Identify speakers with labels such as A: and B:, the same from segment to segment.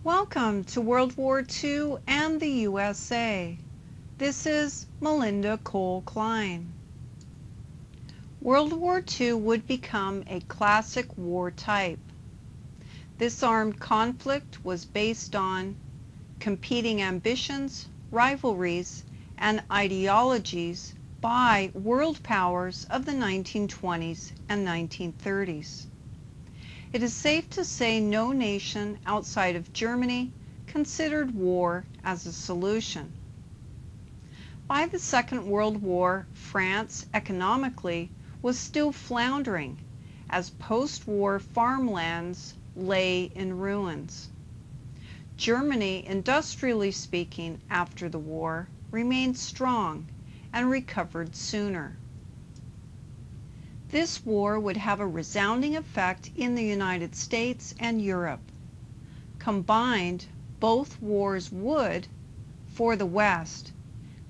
A: Welcome to World War II and the USA. This is Melinda Cole Klein. World War II would become a classic war type. This armed conflict was based on competing ambitions, rivalries, and ideologies by world powers of the 1920s and 1930s. It is safe to say no nation outside of Germany considered war as a solution. By the Second World War, France economically was still floundering as post-war farmlands lay in ruins. Germany, industrially speaking, after the war, remained strong and recovered sooner. This war would have a resounding effect in the United States and Europe. Combined, both wars would, for the West,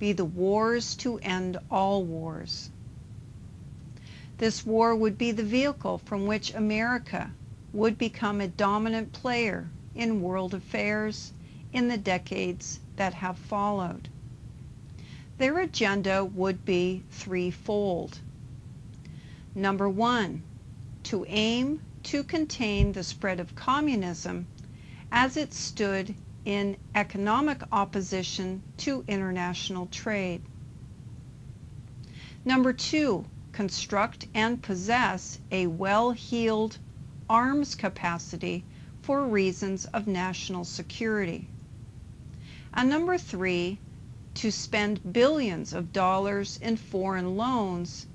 A: be the wars to end all wars. This war would be the vehicle from which America would become a dominant player in world affairs in the decades that have followed. Their agenda would be threefold. Number one, to aim to contain the spread of communism as it stood in economic opposition to international trade. Number two, construct and possess a well-heeled arms capacity for reasons of national security. And number three, to spend billions of dollars in foreign loans,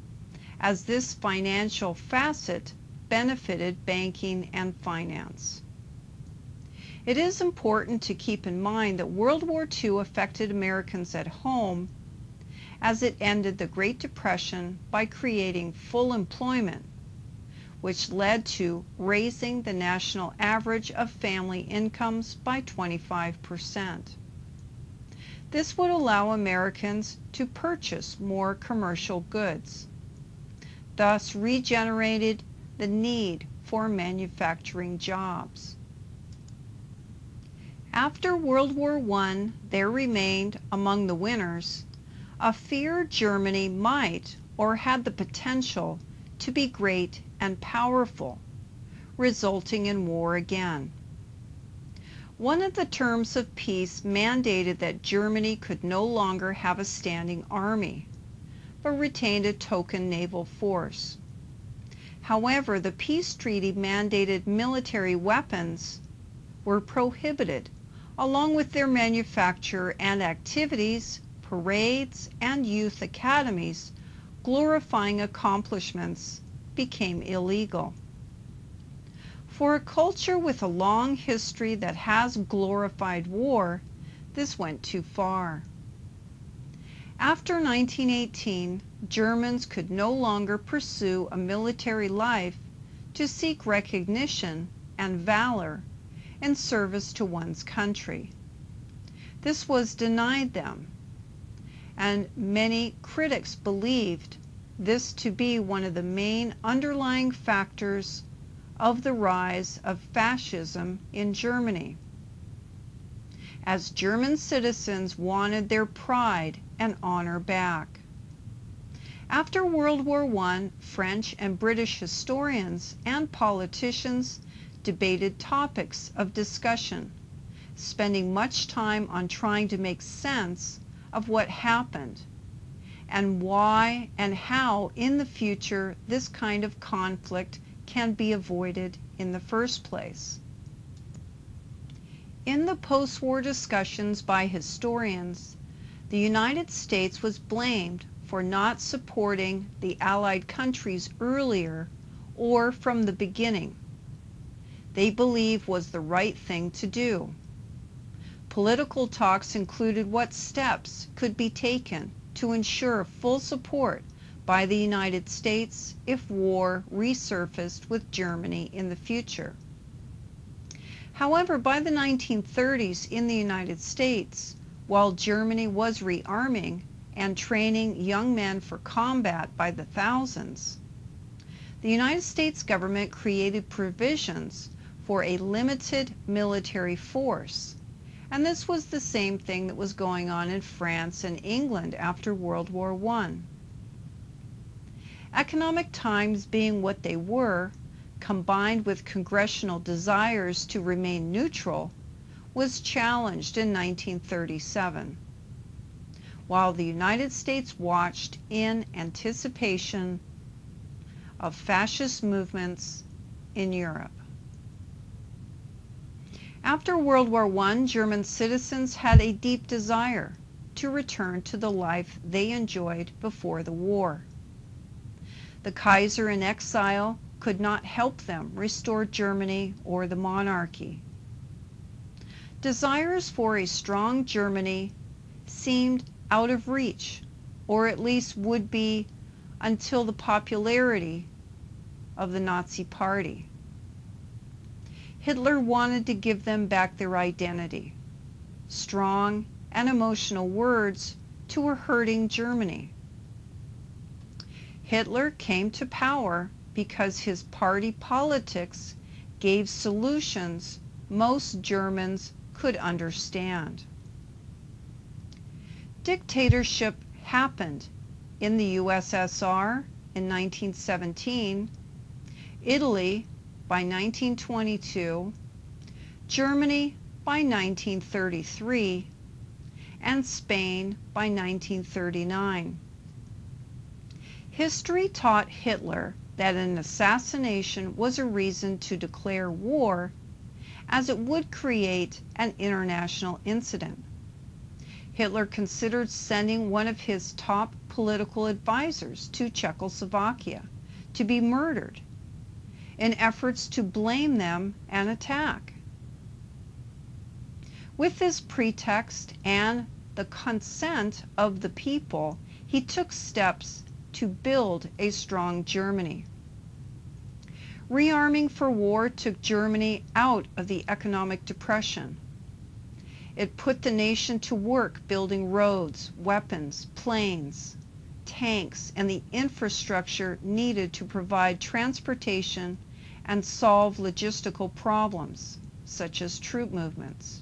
A: as this financial facet benefited banking and finance. It is important to keep in mind that World War II affected Americans at home as it ended the Great Depression by creating full employment, which led to raising the national average of family incomes by 25%. This would allow Americans to purchase more commercial goods, thus regenerated the need for manufacturing jobs. After World War I, there remained among the winners a fear Germany might or had the potential to be great and powerful, resulting in war again. One of the terms of peace mandated that Germany could no longer have a standing army, but retained a token naval force. However, the peace treaty mandated military weapons were prohibited, along with their manufacture, and activities, parades, and youth academies glorifying accomplishments became illegal. For a culture with a long history that has glorified war, this went too far. After 1918, Germans could no longer pursue a military life to seek recognition and valor in service to one's country. This was denied them, and many critics believed this to be one of the main underlying factors of the rise of fascism in Germany, as German citizens wanted their pride and honor back. After World War I, French and British historians and politicians debated topics of discussion, spending much time on trying to make sense of what happened and why and how in the future this kind of conflict can be avoided in the first place. In the post-war discussions by historians, the United States was blamed for not supporting the Allied countries earlier or from the beginning. They believe was the right thing to do. Political talks included what steps could be taken to ensure full support by the United States if war resurfaced with Germany in the future. However, by the 1930s in the United States, while Germany was rearming and training young men for combat by the thousands, the United States government created provisions for a limited military force, and this was the same thing that was going on in France and England after World War I. Economic times being what they were, combined with congressional desires to remain neutral, was challenged in 1937, while the United States watched in anticipation of fascist movements in Europe. After World War I, German citizens had a deep desire to return to the life they enjoyed before the war. The Kaiser in exile could not help them restore Germany or the monarchy. Desires for a strong Germany seemed out of reach, or at least would be until the popularity of the Nazi Party. Hitler wanted to give them back their identity, strong and emotional words to a hurting Germany. Hitler came to power because his party politics gave solutions most Germans could understand. Dictatorship happened in the USSR in 1917, Italy by 1922, Germany by 1933, and Spain by 1939. History taught Hitler that an assassination was a reason to declare war, as it would create an international incident. Hitler considered sending one of his top political advisors to Czechoslovakia to be murdered in efforts to blame them an attack. With this pretext and the consent of the people, he took steps to build a strong Germany. Rearming for war took Germany out of the economic depression. It put the nation to work building roads, weapons, planes, tanks, and the infrastructure needed to provide transportation and solve logistical problems, such as troop movements.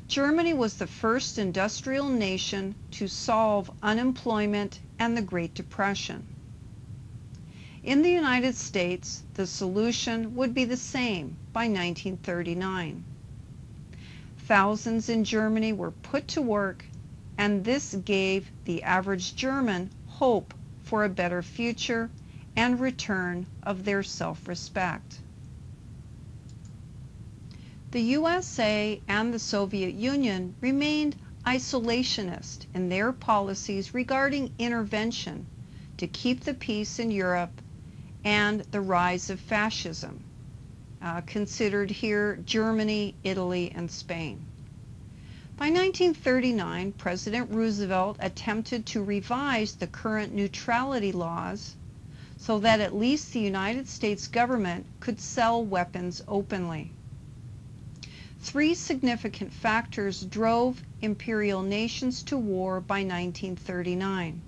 A: Germany was the first industrial nation to solve unemployment and the Great Depression. In the United States, the solution would be the same by 1939. Thousands in Germany were put to work, and this gave the average German hope for a better future and return of their self-respect. The USA and the Soviet Union remained isolationist in their policies regarding intervention to keep the peace in Europe and the rise of fascism, considered here Germany, Italy, and Spain. By 1939, President Roosevelt attempted to revise the current neutrality laws so that at least the United States government could sell weapons openly. Three significant factors drove imperial nations to war by 1939.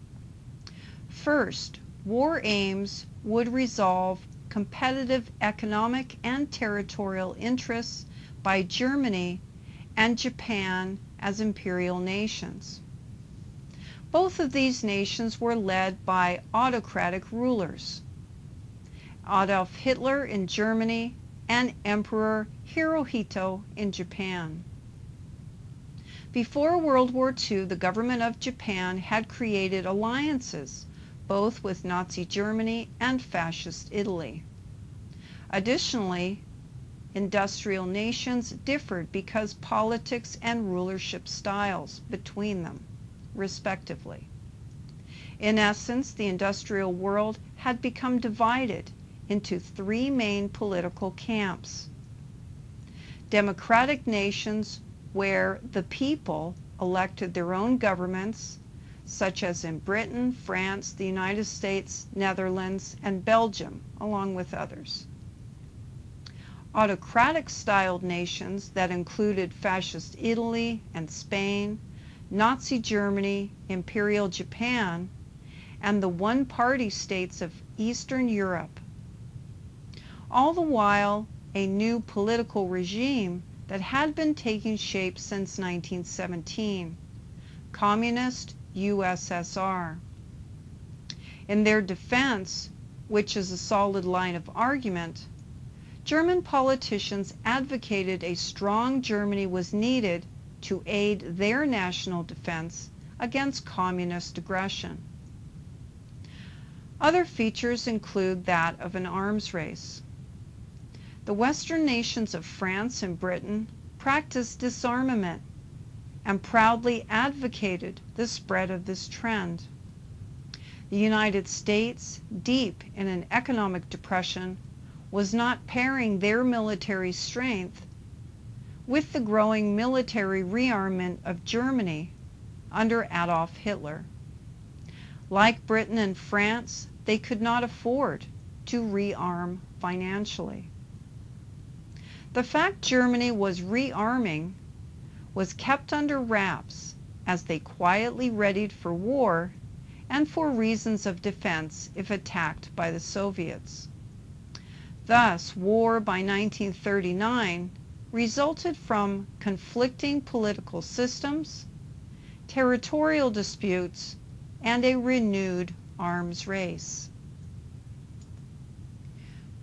A: First, war aims would resolve competitive economic and territorial interests by Germany and Japan as imperial nations. Both of these nations were led by autocratic rulers, Adolf Hitler in Germany and Emperor Hirohito in Japan. Before World War II, the government of Japan had created alliances both with Nazi Germany and Fascist Italy. Additionally, industrial nations differed because politics and rulership styles between them, respectively. In essence, the industrial world had become divided into three main political camps. Democratic nations where the people elected their own governments, such as in Britain, France, the United States, Netherlands, and Belgium, along with others. Autocratic-styled nations that included Fascist Italy and Spain, Nazi Germany, Imperial Japan, and the one-party states of Eastern Europe. All the while, a new political regime that had been taking shape since 1917, Communist USSR. In their defense, which is a solid line of argument, German politicians advocated a strong Germany was needed to aid their national defense against communist aggression. Other features include that of an arms race. The Western nations of France and Britain practiced disarmament and proudly advocated the spread of this trend. The United States, deep in an economic depression, was not pairing their military strength with the growing military rearmament of Germany under Adolf Hitler. Like Britain and France, they could not afford to rearm financially. The fact Germany was rearming was kept under wraps as they quietly readied for war and for reasons of defense if attacked by the Soviets. Thus, war by 1939 resulted from conflicting political systems, territorial disputes, and a renewed arms race.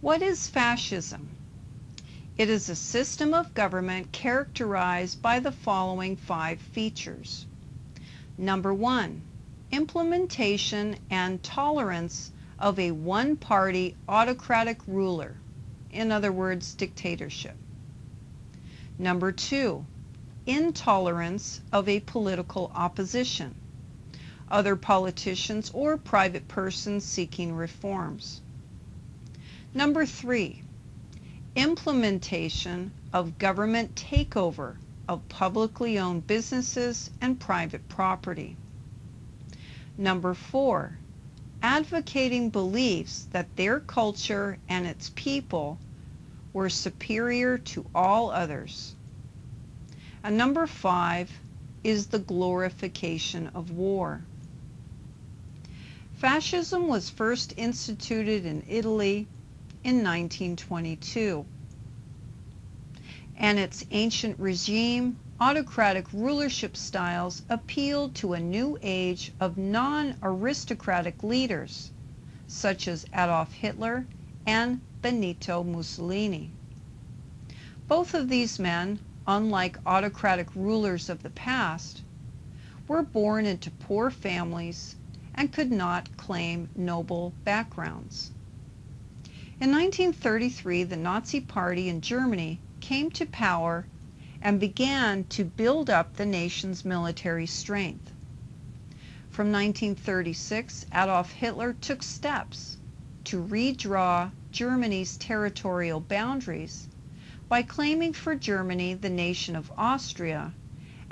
A: What is fascism? It is a system of government characterized by the following 5 features. Number 1, implementation and tolerance of a one-party autocratic ruler, in other words, dictatorship. Number 2, intolerance of a political opposition, other politicians or private persons seeking reforms. Number 3, implementation of government takeover of publicly owned businesses and private property. Number 4, advocating beliefs that their culture and its people were superior to all others. And number 5 is the glorification of war. Fascism was first instituted in Italy in 1922, and its ancient regime, autocratic rulership styles appealed to a new age of non-aristocratic leaders, such as Adolf Hitler and Benito Mussolini. Both of these men, unlike autocratic rulers of the past, were born into poor families and could not claim noble backgrounds. In 1933, the Nazi Party in Germany came to power and began to build up the nation's military strength. From 1936, Adolf Hitler took steps to redraw Germany's territorial boundaries by claiming for Germany the nation of Austria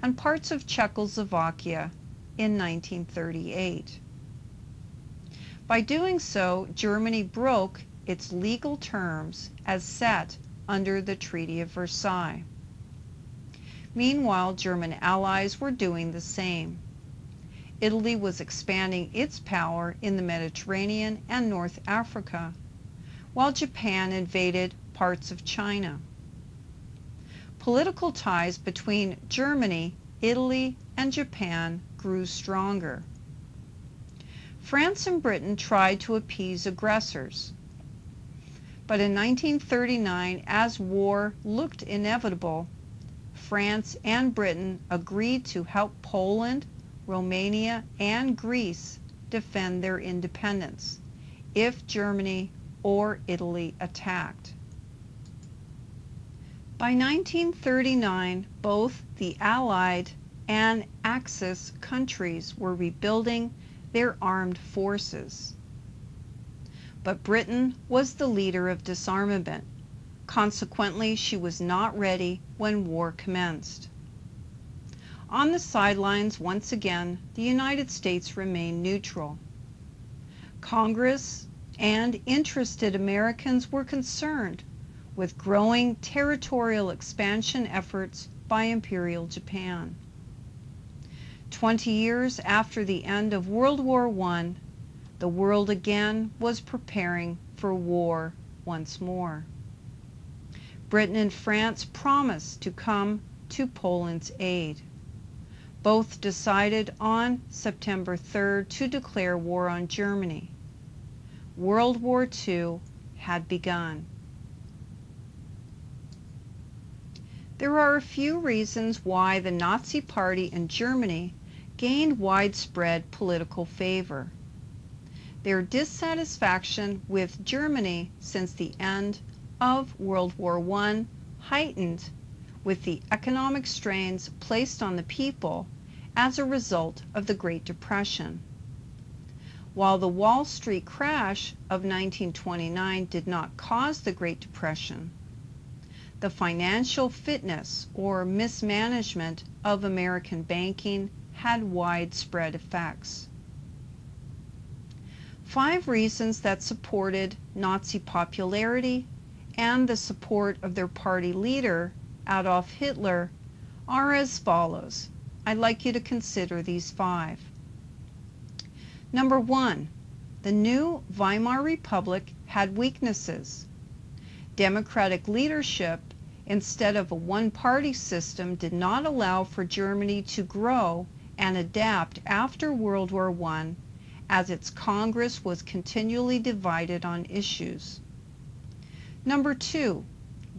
A: and parts of Czechoslovakia in 1938. By doing so, Germany broke its legal terms as set under the Treaty of Versailles. Meanwhile, German allies were doing the same. Italy was expanding its power in the Mediterranean and North Africa, while Japan invaded parts of China. Political ties between Germany, Italy, and Japan grew stronger. France and Britain tried to appease aggressors. But in 1939, as war looked inevitable, France and Britain agreed to help Poland, Romania, and Greece defend their independence if Germany or Italy attacked. By 1939, both the Allied and Axis countries were rebuilding their armed forces. But Britain was the leader of disarmament. Consequently, she was not ready when war commenced. On the sidelines, once again, the United States remained neutral. Congress and interested Americans were concerned with growing territorial expansion efforts by Imperial Japan. 20 years after the end of World War I, the world again was preparing for war once more. Britain and France promised to come to Poland's aid. Both decided on September 3rd to declare war on Germany. World War II had begun. There are a few reasons why the Nazi Party in Germany gained widespread political favor. Their dissatisfaction with Germany since the end of World War I heightened with the economic strains placed on the people as a result of the Great Depression. While the Wall Street crash of 1929 did not cause the Great Depression, the financial fitness or mismanagement of American banking had widespread effects. 5 reasons that supported Nazi popularity and the support of their party leader, Adolf Hitler, are as follows. I'd like you to consider these 5. Number 1, the new Weimar Republic had weaknesses. Democratic leadership, instead of a one-party system, did not allow for Germany to grow and adapt after World War I, as its Congress was continually divided on issues. Number 2,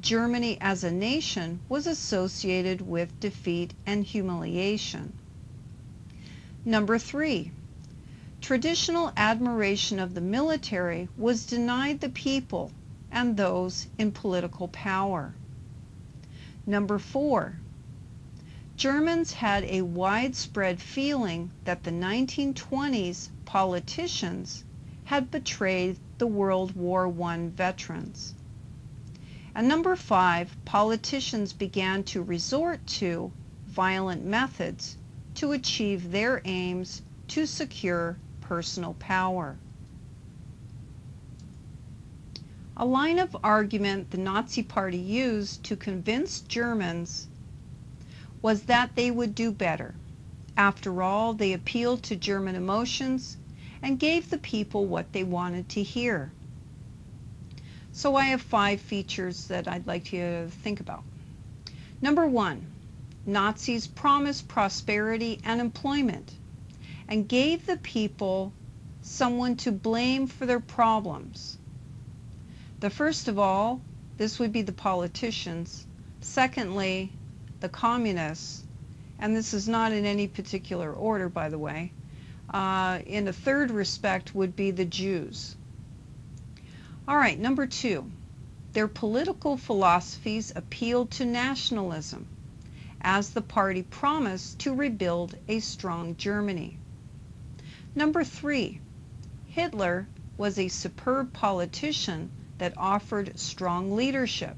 A: Germany as a nation was associated with defeat and humiliation. Number 3, traditional admiration of the military was denied the people and those in political power. Number 4, Germans had a widespread feeling that the 1920s politicians had betrayed the World War I veterans. And number 5, politicians began to resort to violent methods to achieve their aims to secure personal power. A line of argument the Nazi Party used to convince Germans was that they would do better. After all, they appealed to German emotions and gave the people what they wanted to hear. So I have 5 features that I'd like you to think about. Number 1, Nazis promised prosperity and employment and gave the people someone to blame for their problems. The first of all, this would be the politicians. Secondly, the communists, and this is not in any particular order, by the way. In a third respect would be the Jews. All right, number 2, their political philosophies appealed to nationalism, as the party promised to rebuild a strong Germany. Number 3, Hitler was a superb politician that offered strong leadership,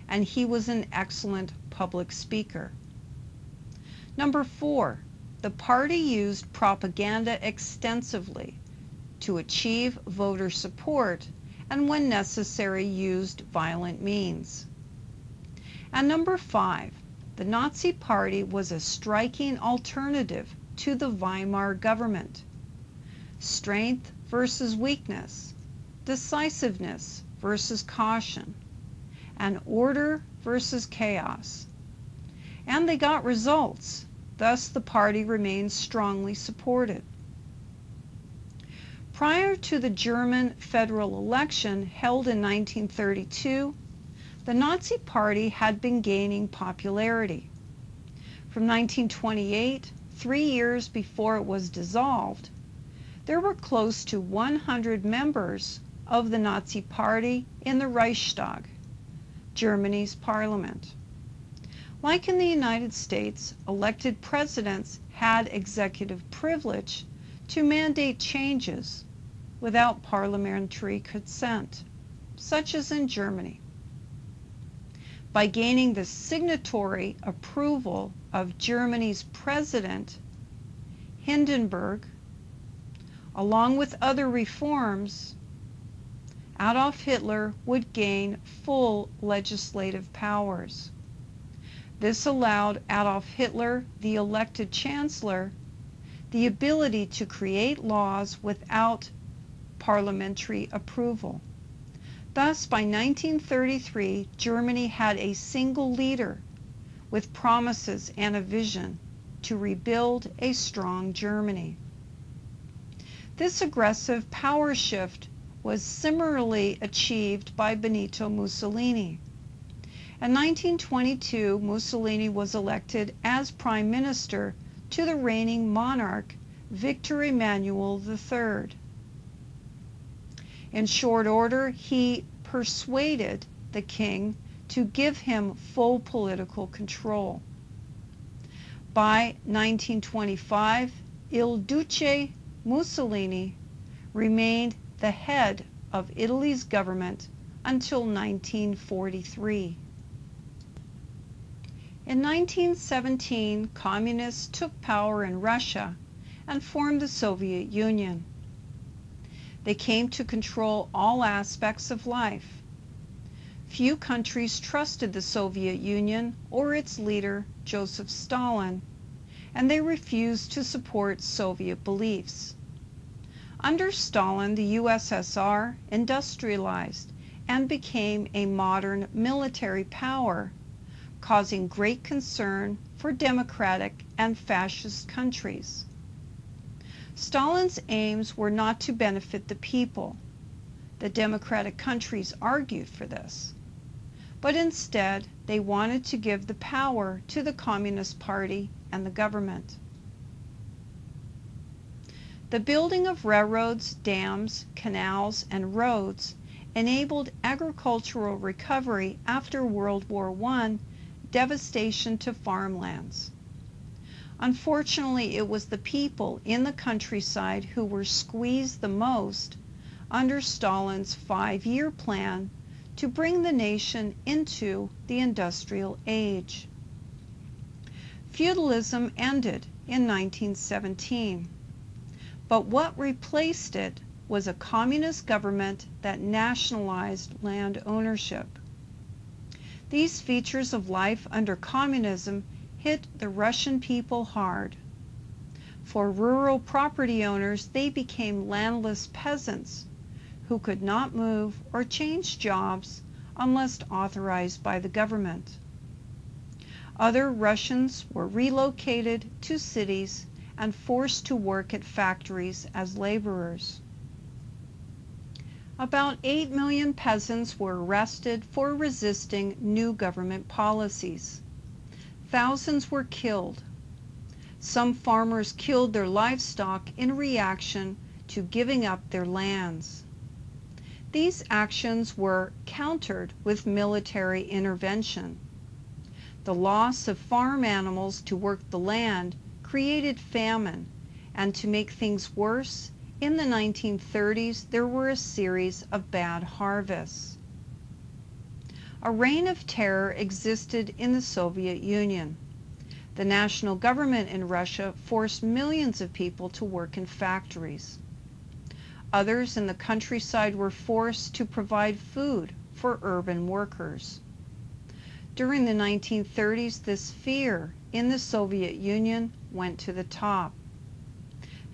A: and he was an excellent public speaker. Number 4, the party used propaganda extensively to achieve voter support and when necessary used violent means. And number 5, the Nazi Party was a striking alternative to the Weimar government. Strength versus weakness, decisiveness versus caution, and order versus chaos. And they got results, thus the party remains strongly supported. Prior to the German federal election held in 1932, the Nazi Party had been gaining popularity. From 1928, 3 years before it was dissolved, there were close to 100 members of the Nazi Party in the Reichstag, Germany's parliament. Like in the United States, elected presidents had executive privilege to mandate changes without parliamentary consent, such as in Germany. By gaining the signatory approval of Germany's president, Hindenburg, along with other reforms, Adolf Hitler would gain full legislative powers. This allowed Adolf Hitler, the elected chancellor, the ability to create laws without parliamentary approval. Thus, by 1933, Germany had a single leader with promises and a vision to rebuild a strong Germany. This aggressive power shift was similarly achieved by Benito Mussolini. In 1922, Mussolini was elected as Prime Minister to the reigning monarch, Victor Emmanuel III. In short order, he persuaded the king to give him full political control. By 1925, Il Duce Mussolini remained the head of Italy's government until 1943. In 1917, communists took power in Russia and formed the Soviet Union. They came to control all aspects of life. Few countries trusted the Soviet Union or its leader, Joseph Stalin, and they refused to support Soviet beliefs. Under Stalin, the USSR industrialized and became a modern military power, causing great concern for democratic and fascist countries. Stalin's aims were not to benefit the people. The democratic countries argued for this. But instead, they wanted to give the power to the Communist Party and the government. The building of railroads, dams, canals, and roads enabled agricultural recovery after World War I devastation to farmlands. Unfortunately, it was the people in the countryside who were squeezed the most under Stalin's 5-year plan to bring the nation into the industrial age. Feudalism ended in 1917, but what replaced it was a communist government that nationalized land ownership. These features of life under communism hit the Russian people hard. For rural property owners, they became landless peasants who could not move or change jobs unless authorized by the government. Other Russians were relocated to cities and forced to work at factories as laborers. About 8 million peasants were arrested for resisting new government policies. Thousands were killed. Some farmers killed their livestock in reaction to giving up their lands. These actions were countered with military intervention. The loss of farm animals to work the land created famine, and to make things worse, in the 1930s there were a series of bad harvests. A reign of terror existed in the Soviet Union. The national government in Russia forced millions of people to work in factories. Others in the countryside were forced to provide food for urban workers. During the 1930s, this fear in the Soviet Union went to the top.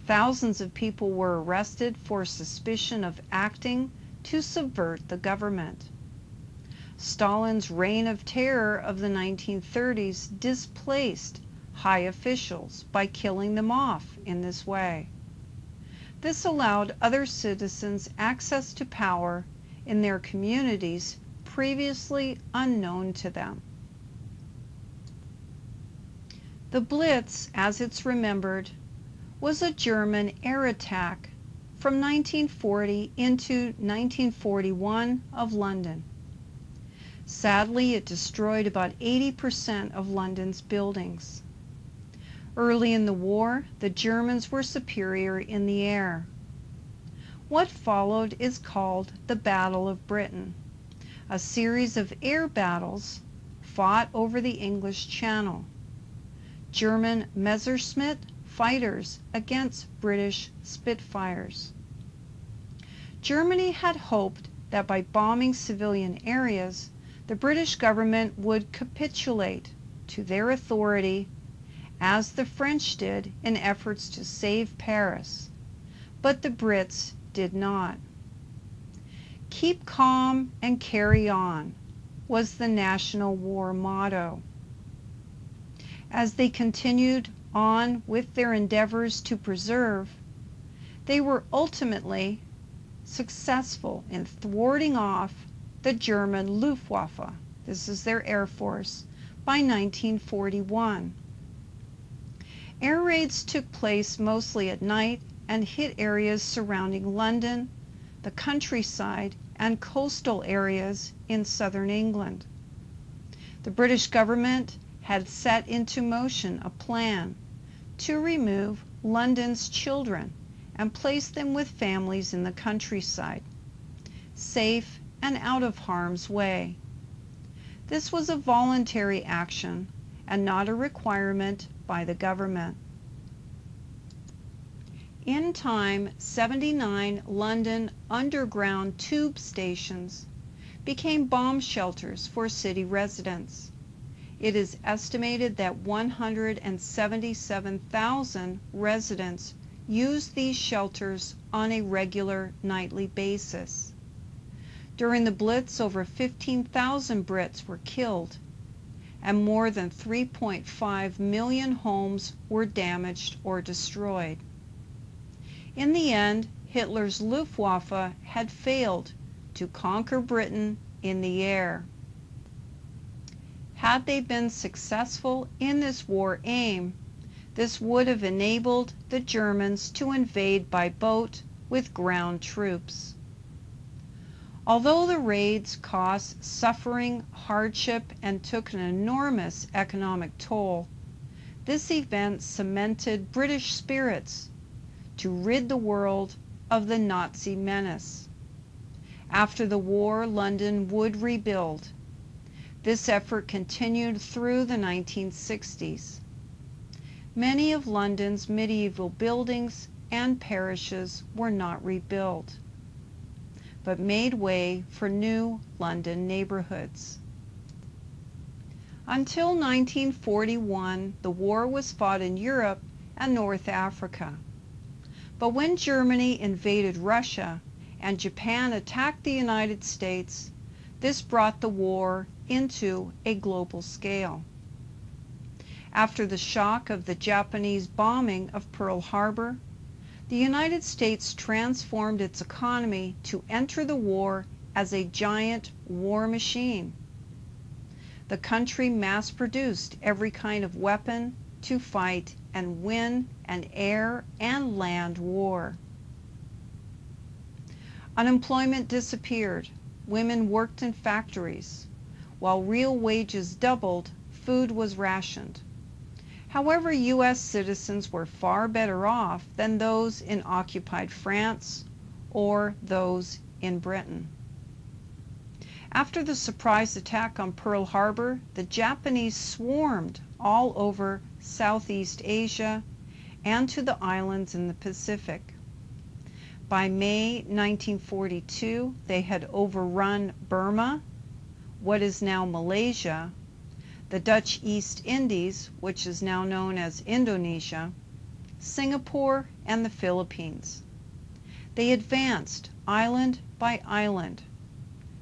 A: Thousands of people were arrested for suspicion of acting to subvert the government. Stalin's reign of terror of the 1930s displaced high officials by killing them off in this way. This allowed other citizens access to power in their communities previously unknown to them. The Blitz, as it's remembered, was a German air attack from 1940 into 1941 of London. Sadly, it destroyed about 80% of London's buildings. Early in the war, the Germans were superior in the air. What followed is called the Battle of Britain, a series of air battles fought over the English Channel. German Messerschmitt fighters against British Spitfires. Germany had hoped that by bombing civilian areas, the British government would capitulate to their authority, as the French did in efforts to save Paris, but the Brits did not. "Keep calm and carry on" was the national war motto. As they continued on with their endeavors to preserve, they were ultimately successful in thwarting off the German Luftwaffe, this is their air force, by 1941. Air raids took place mostly at night and hit areas surrounding London, the countryside, and coastal areas in southern England. The British government had set into motion a plan to remove London's children and place them with families in the countryside, safe and out of harm's way. This was a voluntary action and not a requirement by the government. In time, 79 London underground tube stations became bomb shelters for city residents. It is estimated that 177,000 residents used these shelters on a regular nightly basis. During the Blitz, over 15,000 Brits were killed, and more than 3.5 million homes were damaged or destroyed. In the end, Hitler's Luftwaffe had failed to conquer Britain in the air. Had they been successful in this war aim, this would have enabled the Germans to invade by boat with ground troops. Although the raids caused suffering, hardship, and took an enormous economic toll, this event cemented British spirits to rid the world of the Nazi menace. After the war, London would rebuild. This effort continued through the 1960s. Many of London's medieval buildings and parishes were not rebuilt, but made way for new London neighborhoods. Until 1941, the war was fought in Europe and North Africa. But when Germany invaded Russia and Japan attacked the United States, this brought the war into a global scale. After the shock of the Japanese bombing of Pearl Harbor, the United States transformed its economy to enter the war as a giant war machine. The country mass-produced every kind of weapon to fight and win an air and land war. Unemployment disappeared. Women worked in factories. While real wages doubled, food was rationed. However, U.S. citizens were far better off than those in occupied France or those in Britain. After the surprise attack on Pearl Harbor, the Japanese swarmed all over Southeast Asia and to the islands in the Pacific. By May 1942, they had overrun Burma, what is now Malaysia, the Dutch East Indies, which is now known as Indonesia, Singapore, and the Philippines. They advanced island by island,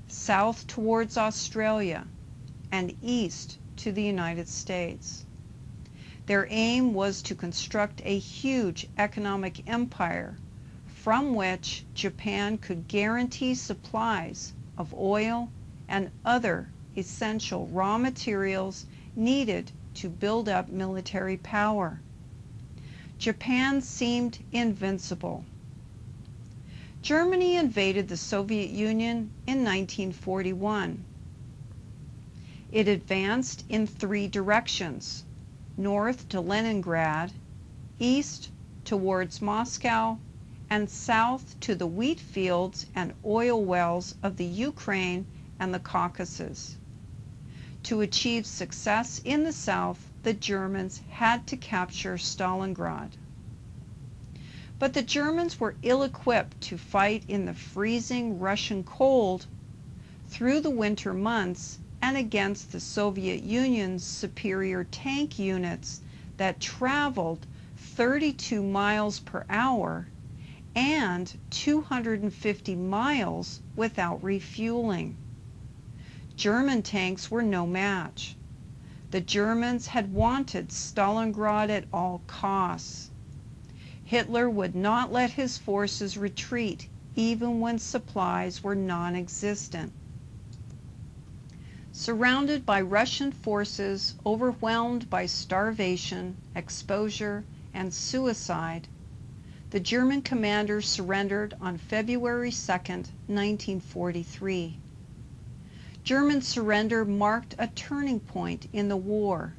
A: south towards Australia, and east to the United States. Their aim was to construct a huge economic empire from which Japan could guarantee supplies of oil and other essential raw materials needed to build up military power. Japan seemed invincible. Germany invaded the Soviet Union in 1941. It advanced in 3 directions: north to Leningrad, east towards Moscow, and south to the wheat fields and oil wells of the Ukraine and the Caucasus. To achieve success in the south, the Germans had to capture Stalingrad. But the Germans were ill-equipped to fight in the freezing Russian cold through the winter months and against the Soviet Union's superior tank units that traveled 32 miles per hour and 250 miles without refueling. German tanks were no match. The Germans had wanted Stalingrad at all costs. Hitler would not let his forces retreat even when supplies were non-existent. Surrounded by Russian forces, overwhelmed by starvation, exposure, and suicide, the German commanders surrendered on February 2, 1943. German surrender marked a turning point in the war.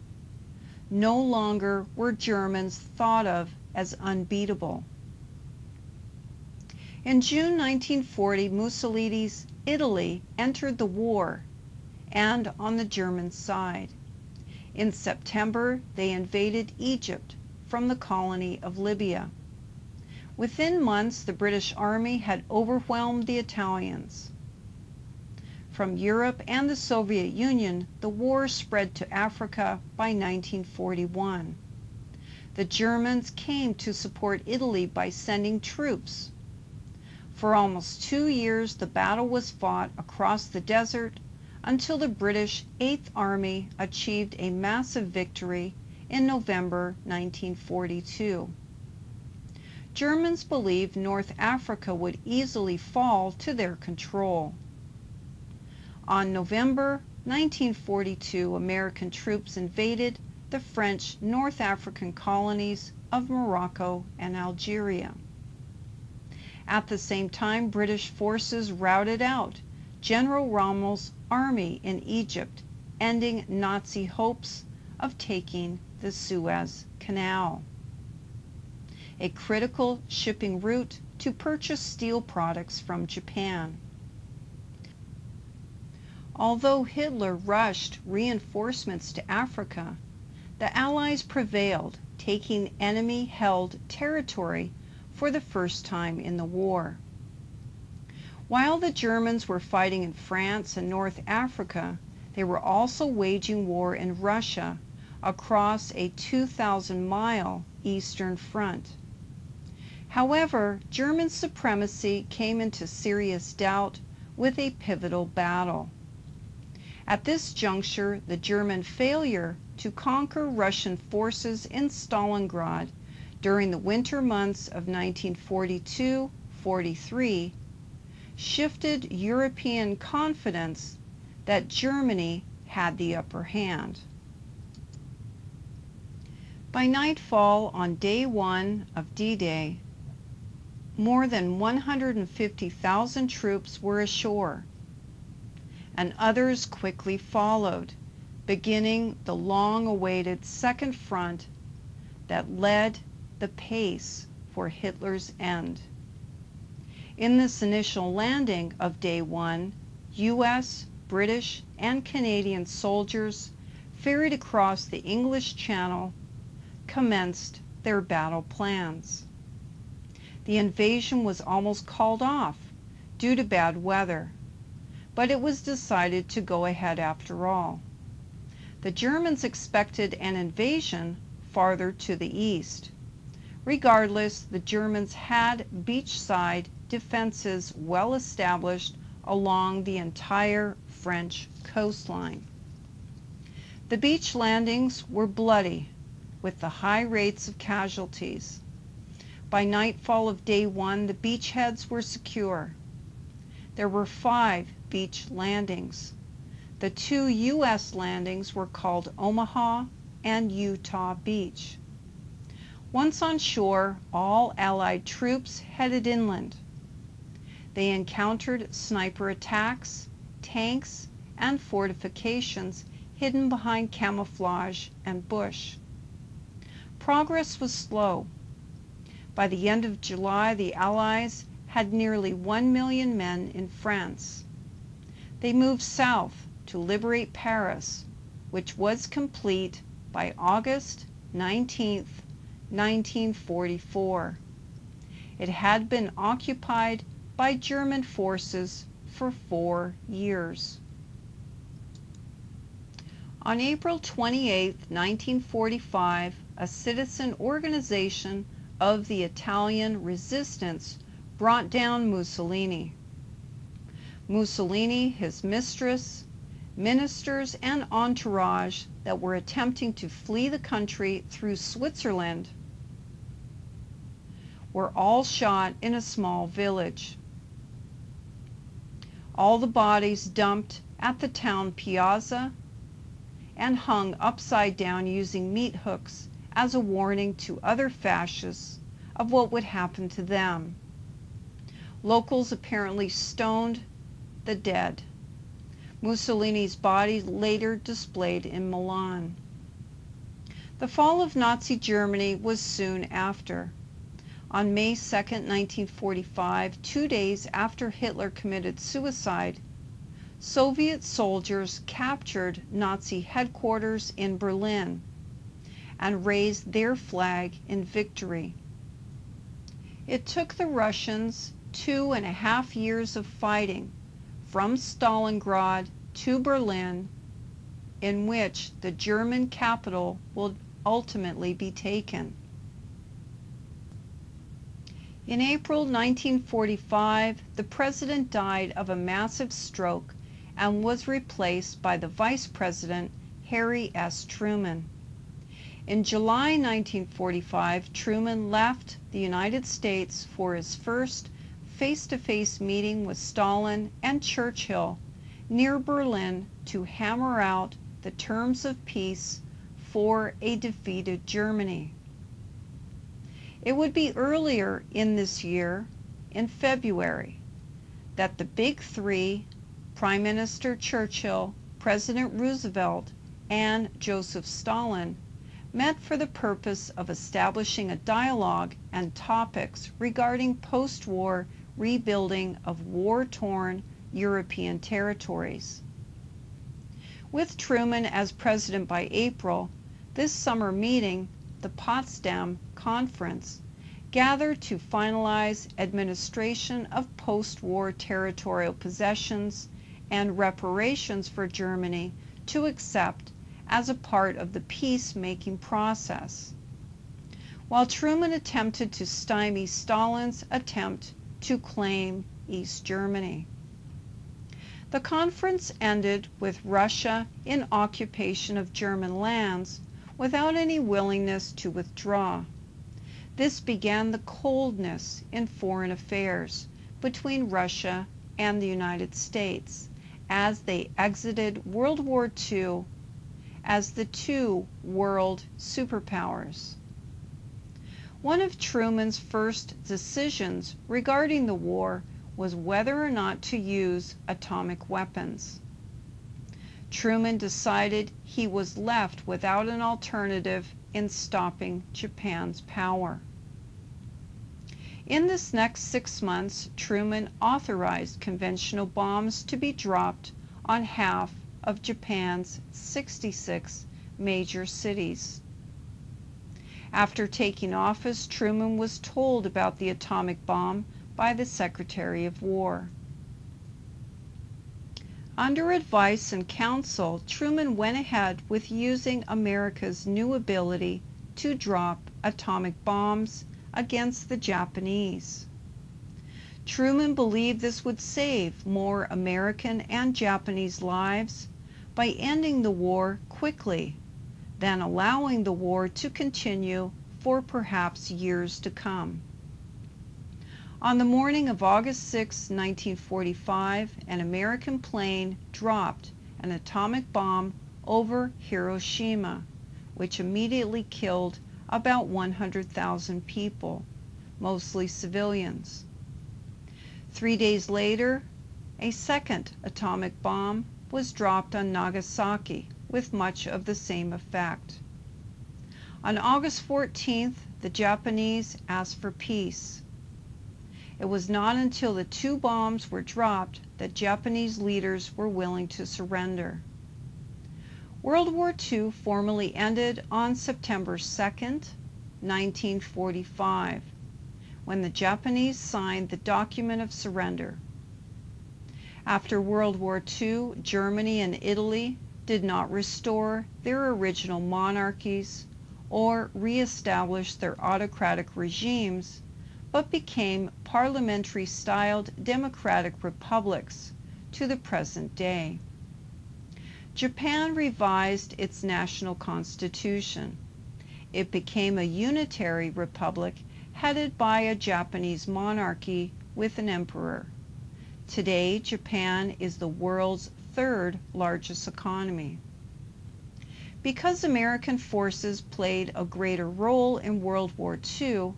A: No longer were Germans thought of as unbeatable. In June 1940, Mussolini's Italy entered the war, and on the German side. In September, they invaded Egypt from the colony of Libya. Within months, the British Army had overwhelmed the Italians. From Europe and the Soviet Union, the war spread to Africa by 1941. The Germans came to support Italy by sending troops. For almost 2 years, the battle was fought across the desert until the British 8th Army achieved a massive victory in November 1942. Germans believed North Africa would easily fall to their control. On November 1942, American troops invaded the French North African colonies of Morocco and Algeria. At the same time, British forces routed out General Rommel's army in Egypt, ending Nazi hopes of taking the Suez Canal, a critical shipping route to purchase steel products from Japan. Although Hitler rushed reinforcements to Africa, the Allies prevailed, taking enemy-held territory for the first time in the war. While the Germans were fighting in France and North Africa, they were also waging war in Russia across a 2,000-mile eastern front. However, German supremacy came into serious doubt with a pivotal battle. At this juncture, the German failure to conquer Russian forces in Stalingrad during the winter months of 1942-43 shifted European confidence that Germany had the upper hand. By nightfall on day 1 of D-Day, more than 150,000 troops were ashore, and others quickly followed, beginning the long-awaited Second Front that led the pace for Hitler's end. In this initial landing of day 1, U.S., British, and Canadian soldiers ferried across the English Channel commenced their battle plans. The invasion was almost called off due to bad weather, but it was decided to go ahead after all. The Germans expected an invasion farther to the east. Regardless, the Germans had beachside defenses well established along the entire French coastline. The beach landings were bloody, with the high rates of casualties. By nightfall of day 1, the beachheads were secure. There were 5 beach landings. The 2 U.S. landings were called Omaha and Utah Beach. Once on shore, all Allied troops headed inland. They encountered sniper attacks, tanks, and fortifications hidden behind camouflage and bush. Progress was slow. By the end of July, the Allies had nearly 1 million men in France. They moved south to liberate Paris, which was complete by August 19, 1944. It had been occupied by German forces for 4 years. On April 28, 1945, a citizen organization of the Italian resistance brought down Mussolini. Mussolini, his mistress, ministers, and entourage that were attempting to flee the country through Switzerland were all shot in a small village. All the bodies dumped at the town piazza and hung upside down using meat hooks as a warning to other fascists of what would happen to them. Locals apparently stoned the dead. Mussolini's body later displayed in Milan. The fall of Nazi Germany was soon after. On May 2, 1945, 2 days after Hitler committed suicide, Soviet soldiers captured Nazi headquarters in Berlin and raised their flag in victory. It took the Russians 2.5 years of fighting from Stalingrad to Berlin, in which the German capital will ultimately be taken. In April 1945, the president died of a massive stroke and was replaced by the vice president, Harry S. Truman. In July 1945, Truman left the United States for his first face-to-face meeting with Stalin and Churchill near Berlin to hammer out the terms of peace for a defeated Germany. It would be earlier in this year, in February, that the Big Three, Prime Minister Churchill, President Roosevelt, and Joseph Stalin, met for the purpose of establishing a dialogue and topics regarding post-war rebuilding of war-torn European territories. With Truman as president by April, this summer meeting, the Potsdam Conference, gathered to finalize administration of post-war territorial possessions and reparations for Germany to accept as a part of the peace-making process, while Truman attempted to stymie Stalin's attempt to claim East Germany. The conference ended with Russia in occupation of German lands without any willingness to withdraw. This began the coldness in foreign affairs between Russia and the United States as they exited World War II as the two world superpowers. One of Truman's first decisions regarding the war was whether or not to use atomic weapons. Truman decided he was left without an alternative in stopping Japan's power. In this next 6 months, Truman authorized conventional bombs to be dropped on half of Japan's 66 major cities. After taking office, Truman was told about the atomic bomb by the Secretary of War. Under advice and counsel, Truman went ahead with using America's new ability to drop atomic bombs against the Japanese. Truman believed this would save more American and Japanese lives by ending the war quickly than allowing the war to continue for perhaps years to come. On the morning of August 6, 1945, an American plane dropped an atomic bomb over Hiroshima, which immediately killed about 100,000 people, mostly civilians. 3 days later, a second atomic bomb was dropped on Nagasaki with much of the same effect. On August 14th, the Japanese asked for peace. It was not until the 2 bombs were dropped that Japanese leaders were willing to surrender. World War II formally ended on September 2nd, 1945, when the Japanese signed the document of surrender. After World War II, Germany and Italy did not restore their original monarchies or re-establish their autocratic regimes, but became parliamentary-styled democratic republics to the present day. Japan revised its national constitution. It became a unitary republic headed by a Japanese monarchy with an emperor. Today, Japan is the world's third largest economy. Because American forces played a greater role in World War II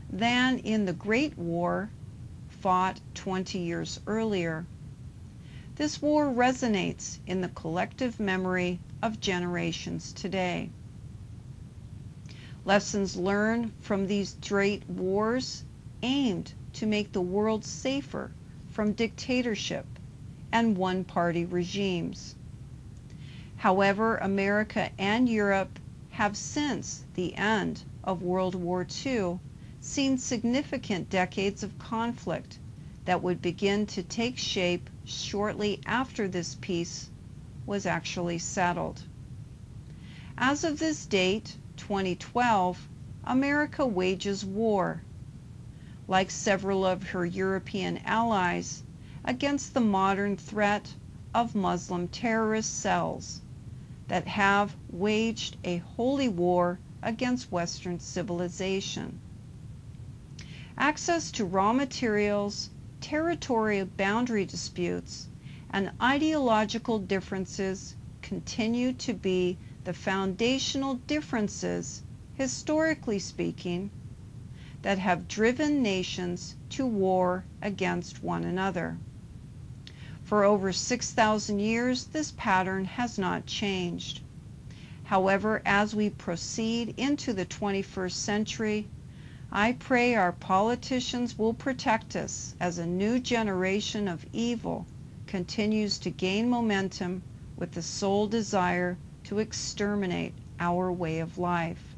A: than in the Great War fought 20 years earlier, this war resonates in the collective memory of generations today. Lessons learned from these great wars aimed to make the world safer from dictatorship and one-party regimes. However, America and Europe have since the end of World War II seen significant decades of conflict that would begin to take shape shortly after this peace was actually settled. As of this date, 2012, America wages war, like several of her European allies, against the modern threat of Muslim terrorist cells that have waged a holy war against Western civilization. Access to raw materials, territorial boundary disputes, and ideological differences continue to be the foundational differences, historically speaking, that have driven nations to war against one another. For over 6,000 years, this pattern has not changed. However, as we proceed into the 21st century, I pray our politicians will protect us as a new generation of evil continues to gain momentum with the sole desire to exterminate our way of life.